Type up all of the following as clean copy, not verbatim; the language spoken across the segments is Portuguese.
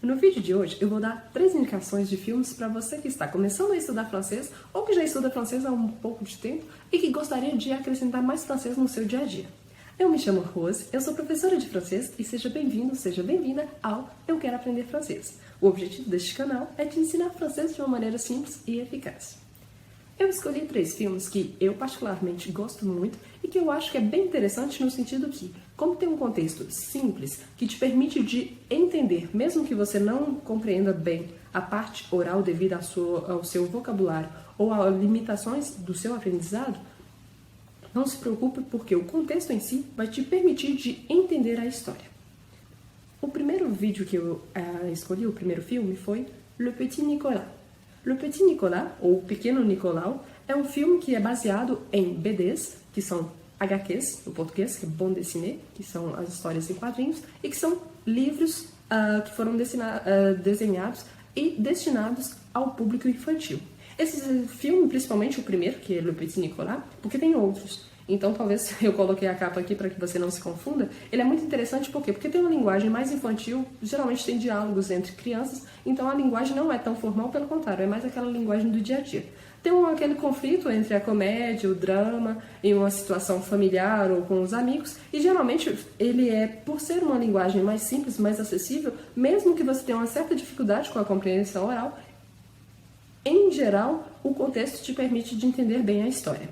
No vídeo de hoje eu vou dar 3 indicações de filmes para você que está começando a estudar francês ou que já estuda francês há um pouco de tempo e que gostaria de acrescentar mais francês no seu dia a dia. Eu me chamo Rose, eu sou professora de francês e seja bem-vindo, seja bem-vinda ao Eu Quero Aprender Francês. O objetivo deste canal é te ensinar francês de uma maneira simples e eficaz. Eu escolhi 3 filmes que eu particularmente gosto muito e que eu acho que é bem interessante no sentido que, como tem um contexto simples que te permite de entender, mesmo que você não compreenda bem a parte oral devido ao seu vocabulário ou às limitações do seu aprendizado, não se preocupe porque o contexto em si vai te permitir de entender a história. O primeiro vídeo que eu escolhi, o primeiro filme, foi Le Petit Nicolas. Le Petit Nicolas, ou Pequeno Nicolau, é um filme que é baseado em BDs, que são HQs, no português, que é bande dessinée, que são as histórias em quadrinhos, e que são livros que foram desenhados e destinados ao público infantil. Esse filme, principalmente o primeiro, que é Le Petit Nicolas, porque tem outros. Então, talvez eu coloquei a capa aqui para que você não se confunda. Ele é muito interessante por quê? Porque tem uma linguagem mais infantil, geralmente tem diálogos entre crianças, então a linguagem não é tão formal, pelo contrário, é mais aquela linguagem do dia a dia. Tem aquele conflito entre a comédia, o drama, em uma situação familiar ou com os amigos, e geralmente ele é, por ser uma linguagem mais simples, mais acessível, mesmo que você tenha uma certa dificuldade com a compreensão oral, em geral, o contexto te permite de entender bem a história.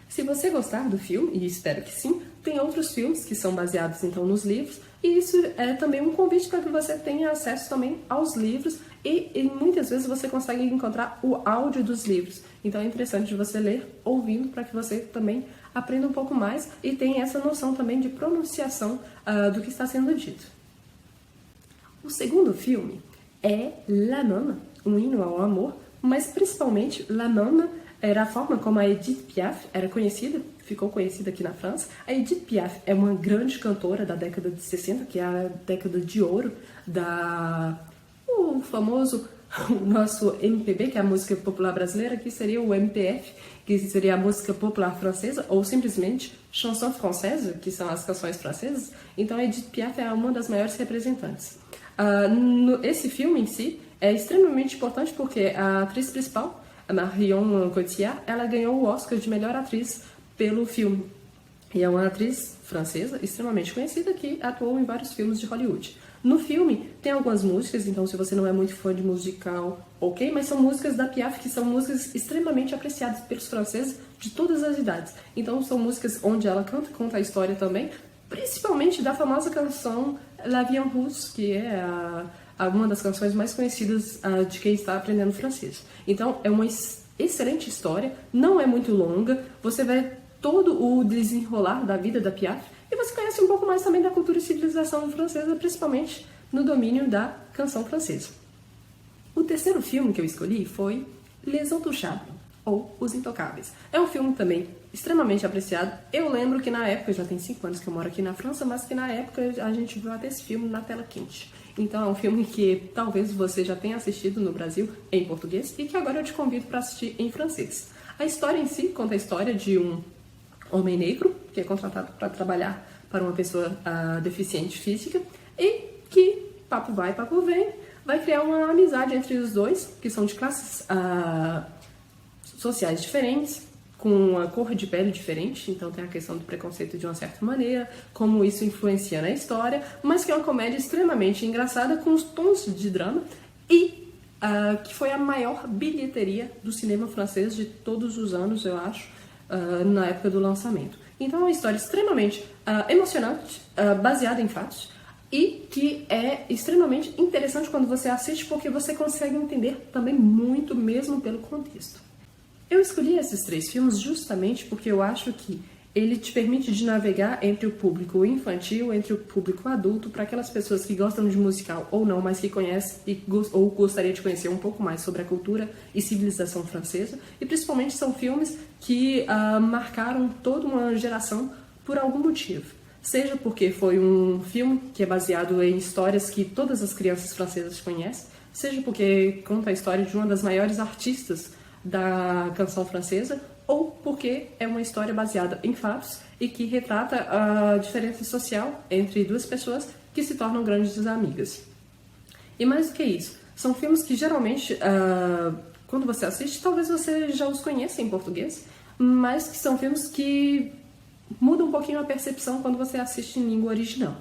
Se você gostar do filme, e espero que sim, tem outros filmes que são baseados então nos livros, e isso é também um convite para que você tenha acesso também aos livros, e muitas vezes você consegue encontrar o áudio dos livros. Então é interessante de você ler ouvindo para que você também aprenda um pouco mais e tenha essa noção também de pronunciação do que está sendo dito. O segundo filme é La Mame, um hino ao amor, mas principalmente La Mame era a forma como a Edith Piaf era conhecida, ficou conhecida aqui na França. A Edith Piaf é uma grande cantora da década de 60, que é a década de ouro o famoso, o nosso MPB, que é a música popular brasileira, que seria o MPF, que seria a música popular francesa, ou simplesmente chanson française, que são as canções francesas. Então a Edith Piaf é uma das maiores representantes. Esse filme em si é extremamente importante porque a atriz principal, a Marion Cotillard, ela ganhou o Oscar de melhor atriz pelo filme. E é uma atriz francesa extremamente conhecida que atuou em vários filmes de Hollywood. No filme tem algumas músicas, então se você não é muito fã de musical, ok, mas são músicas da Piaf que são músicas extremamente apreciadas pelos franceses de todas as idades. Então são músicas onde ela conta a história também, principalmente da famosa canção La Vie en Rousse, que é uma das canções mais conhecidas de quem está aprendendo francês. Então, é uma excelente história, não é muito longa, você vê todo o desenrolar da vida da Piaf e você conhece um pouco mais também da cultura e civilização francesa, principalmente no domínio da canção francesa. O terceiro filme que eu escolhi foi Les Intouchables, ou Os Intocáveis. É um filme também extremamente apreciado. Eu lembro que na época, já tem 5 anos que eu moro aqui na França, mas que na época a gente viu até esse filme na tela quente. Então é um filme que talvez você já tenha assistido no Brasil em português e que agora eu te convido para assistir em francês. A história em si conta a história de um homem negro que é contratado para trabalhar para uma pessoa deficiente física e que, papo vai, papo vem, vai criar uma amizade entre os dois, que são de classes sociais diferentes, com uma cor de pele diferente, então tem a questão do preconceito de uma certa maneira, como isso influencia na história, mas que é uma comédia extremamente engraçada, com os tons de drama, e que foi a maior bilheteria do cinema francês de todos os anos, eu acho, na época do lançamento. Então é uma história extremamente emocionante, baseada em fatos, e que é extremamente interessante quando você assiste, porque você consegue entender também muito, mesmo pelo contexto. Eu escolhi esses 3 filmes justamente porque eu acho que ele te permite de navegar entre o público infantil, entre o público adulto, para aquelas pessoas que gostam de musical ou não, mas que conhecem ou gostaria de conhecer um pouco mais sobre a cultura e civilização francesa. E principalmente são filmes que marcaram toda uma geração por algum motivo. Seja porque foi um filme que é baseado em histórias que todas as crianças francesas conhecem, seja porque conta a história de uma das maiores artistas da canção francesa, ou porque é uma história baseada em fatos e que retrata a diferença social entre duas pessoas que se tornam grandes amigas. E mais do que isso, são filmes que geralmente, quando você assiste, talvez você já os conheça em português, mas que são filmes que mudam um pouquinho a percepção quando você assiste em língua original.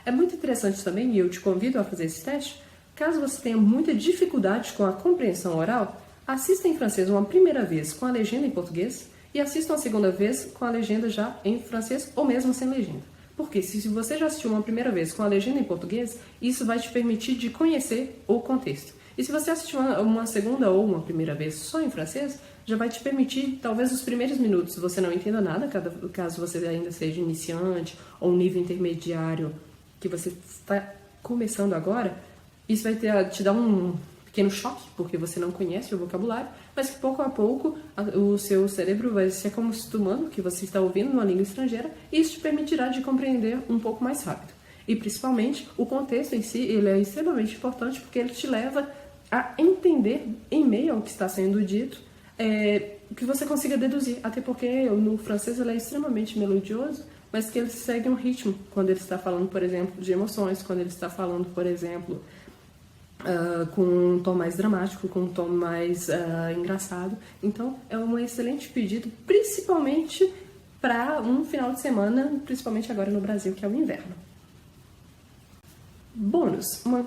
É muito interessante também, e eu te convido a fazer esse teste, caso você tenha muita dificuldade com a compreensão oral, assista em francês uma primeira vez com a legenda em português e assista uma segunda vez com a legenda já em francês ou mesmo sem legenda. Porque se você já assistiu uma primeira vez com a legenda em português, isso vai te permitir de conhecer o contexto. E se você assistir uma segunda ou uma primeira vez só em francês, já vai te permitir, talvez os primeiros minutos você não entenda nada, caso você ainda seja iniciante ou um nível intermediário que você está começando agora, isso vai te dar um pequeno choque, porque você não conhece o vocabulário, mas que pouco a pouco o seu cérebro vai se acostumando que você está ouvindo numa língua estrangeira e isso te permitirá de compreender um pouco mais rápido. E principalmente, o contexto em si, ele é extremamente importante porque ele te leva a entender, em meio ao que está sendo dito, que você consiga deduzir, até porque no francês ele é extremamente melodioso, mas que ele segue um ritmo quando ele está falando, por exemplo, de emoções, quando ele está falando, por exemplo, com um tom mais dramático, com um tom mais engraçado. Então é um excelente pedido, principalmente para um final de semana, principalmente agora no Brasil, que é o inverno. Bônus, uma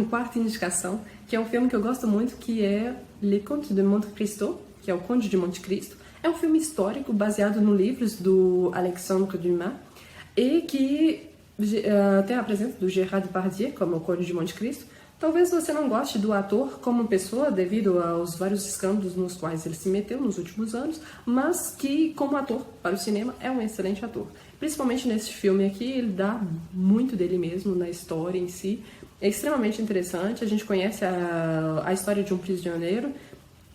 quarta indicação, que é um filme que eu gosto muito, que é Le Comte de Monte Cristo, que é o Conde de Monte Cristo. É um filme histórico baseado nos livros do Alexandre Dumas e que tem a presença do Gérard Depardieu como o Conde de Monte Cristo. Talvez você não goste do ator como pessoa devido aos vários escândalos nos quais ele se meteu nos últimos anos, mas que como ator para o cinema é um excelente ator. Principalmente nesse filme aqui, ele dá muito dele mesmo na história em si. É extremamente interessante, a gente conhece a história de um prisioneiro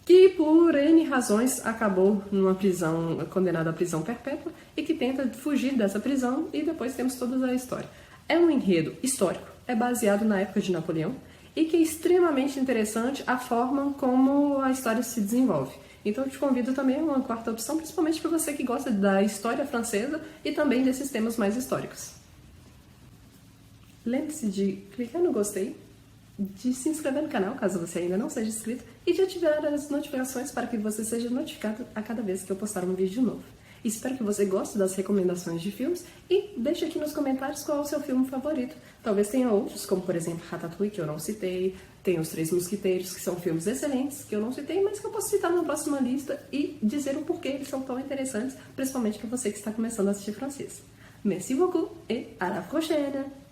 que por N razões acabou numa prisão, condenado à prisão perpétua e que tenta fugir dessa prisão e depois temos toda a história. É um enredo histórico, é baseado na época de Napoleão e que é extremamente interessante a forma como a história se desenvolve. Então eu te convido também a uma quarta opção, principalmente para você que gosta da história francesa e também desses temas mais históricos. Lembre-se de clicar no gostei, de se inscrever no canal, caso você ainda não seja inscrito, e de ativar as notificações para que você seja notificado a cada vez que eu postar um vídeo novo. Espero que você goste das recomendações de filmes e deixe aqui nos comentários qual é o seu filme favorito. Talvez tenha outros, como por exemplo Ratatouille, que eu não citei, tem Os Três Mosquiteiros, que são filmes excelentes, que eu não citei, mas que eu posso citar na próxima lista e dizer o porquê eles são tão interessantes, principalmente para você que está começando a assistir francês. Merci beaucoup et à la prochaine!